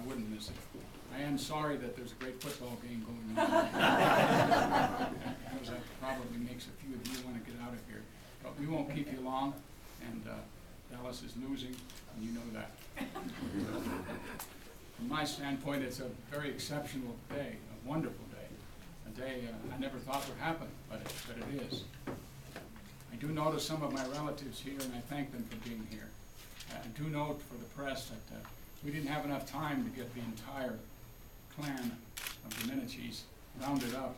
wouldn't miss it. I am sorry that there's a great football game going on. Because that probably makes a few of you want to get out of here. But we won't keep you long, and Dallas is losing, and you know that. From my standpoint, it's a very exceptional day, a wonderful day, a day I never thought would happen, but it is. I do notice some of my relatives here, and I thank them for being here. I do note for the press that we didn't have enough time to get the entire clan of Domenicis rounded up.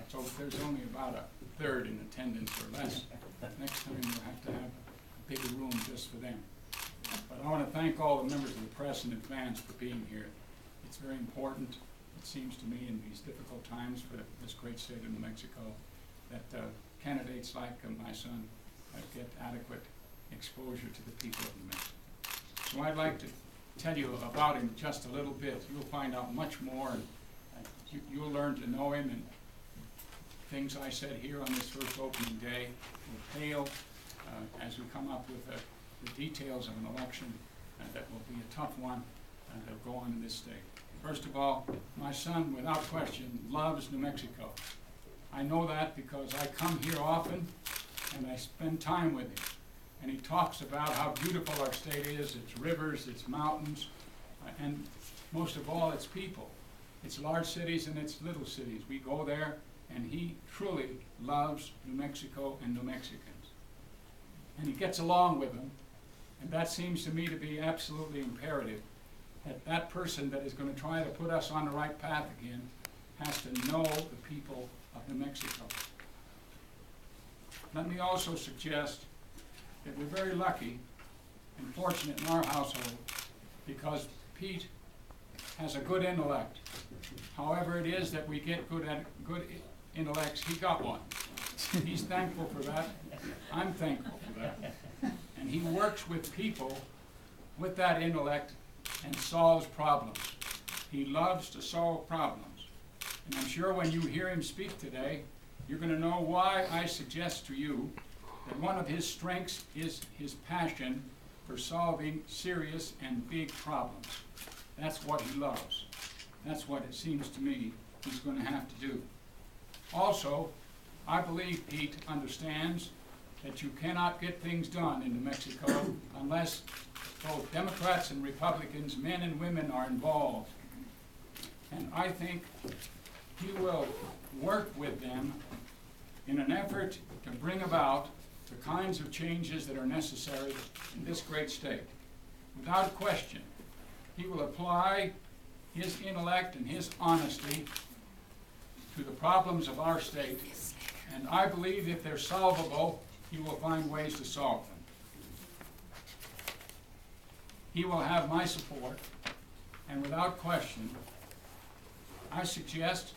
So there's only about a third in attendance or less. Next time we'll have to have a bigger room just for them. But I want to thank all the members of the press in advance for being here. It's very important, it seems to me, in these difficult times for this great state of New Mexico, that candidates like my son get adequate exposure to the people of New Mexico. So I'd like to tell you about him just a little bit. You'll find out much more, and you'll learn to know him, and things I said here on this first opening day will pale as we come up with the details of an election that will be a tough one that'll go on in this state. First of all, my son, without question, loves New Mexico. I know that because I come here often and I spend time with him. And he talks about how beautiful our state is, its rivers, its mountains, and most of all, its people. Its large cities and its little cities. We go there, and he truly loves New Mexico and New Mexicans. And he gets along with them, and that seems to me to be absolutely imperative, that that person that is going to try to put us on the right path again has to know the people of New Mexico. Let me also suggest that we're very lucky and fortunate in our household because Pete has a good intellect. However it is that we get good intellects, he got one. He's thankful for that. I'm thankful for that. And he works with people with that intellect and solves problems. He loves to solve problems. And I'm sure when you hear him speak today, you're going to know why I suggest to you that one of his strengths is his passion for solving serious and big problems. That's what he loves. That's what it seems to me he's going to have to do. Also, I believe Pete understands that you cannot get things done in New Mexico unless both Democrats and Republicans, men and women, are involved. And I think he will work with them in an effort to bring about the kinds of changes that are necessary in this great state. Without question, he will apply his intellect and his honesty to the problems of our state, and I believe if they're solvable, he will find ways to solve them. He will have my support, and without question, I suggest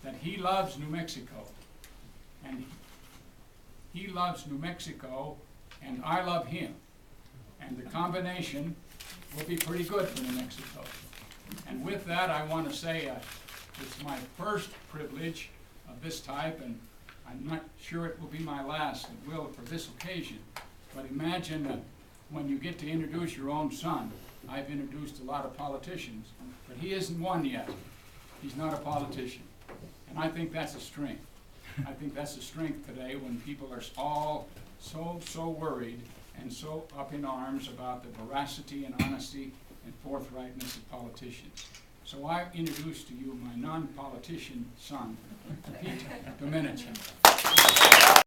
that he loves New Mexico, and he loves New Mexico, and I love him. And the combination will be pretty good for New Mexico. And with that, I want to say it's my first privilege of this type, and I'm not sure it will be my last. It will for this occasion. But imagine that when you get to introduce your own son. I've introduced a lot of politicians, but he isn't one yet. He's not a politician. And I think that's a strength. I think that's a strength today when people are all so worried and so up in arms about the veracity and honesty and forthrightness of politicians. So I introduce to you my non-politician son, Pete Domenici.